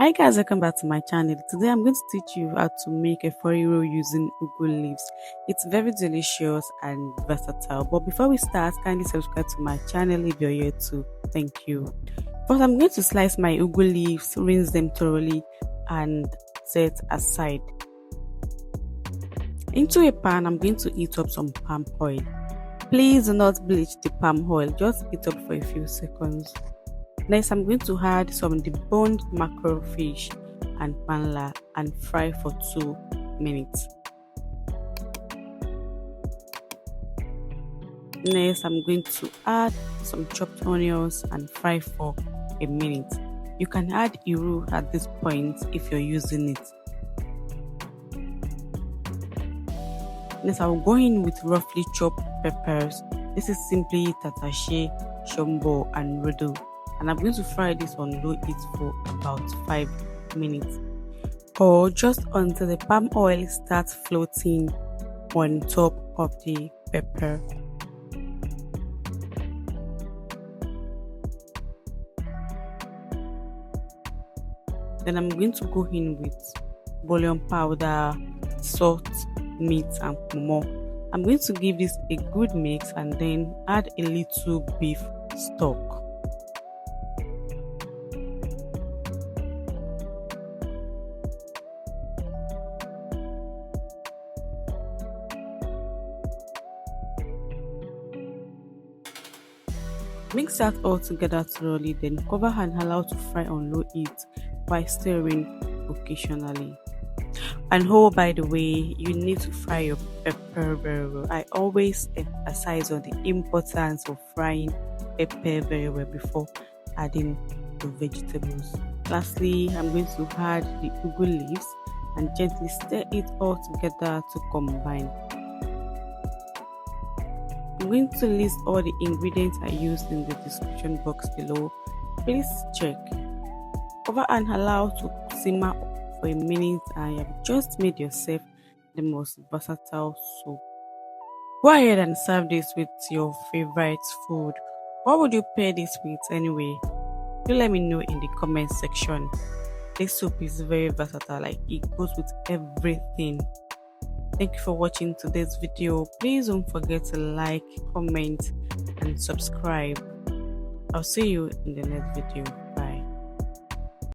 Hi guys, welcome back to my channel. Today I'm going to teach you how to make a furry roll using Ugu leaves. It's very delicious and versatile. But before we start, kindly subscribe to my channel if you're here too. Thank you. First, I'm going to slice my Ugu leaves, rinse them thoroughly, and set aside. Into a pan, I'm going to heat up some palm oil. Please do not bleach the palm oil, just heat up for a few seconds. Next, I'm going to add some deboned mackerel fish and panla and fry for 2 minutes. Next, I'm going to add some chopped onions and fry for a minute. You can add iru at this point if you're using it. Next, I will go in with roughly chopped peppers. This is simply tatashe, shombo, and rodo. And I'm going to fry this on low heat for about 5 minutes, or just until the palm oil starts floating on top of the pepper. Then I'm going to go in with bouillon powder, salt, meat, and Ponmo. I'm going to give this a good mix and then add a little beef stock. Mix that all together thoroughly, then cover and allow to fry on low heat while stirring occasionally. And oh, by the way, you need to fry your pepper very well. I always emphasize on the importance of frying pepper very well before adding the vegetables. Lastly, I'm going to add the ugu leaves and gently stir it all together to combine. I'm going to list all the ingredients I used in the description box below. Please check. Cover and allow to simmer for a minute and you have just made yourself the most versatile soup. Go ahead and serve this with your favorite food. What would you pair this with anyway? Do let me know in the comment section. This soup is very versatile, like it goes with everything. Thank you for watching today's video. Please don't forget to like, comment, and subscribe. I'll see you in the next video.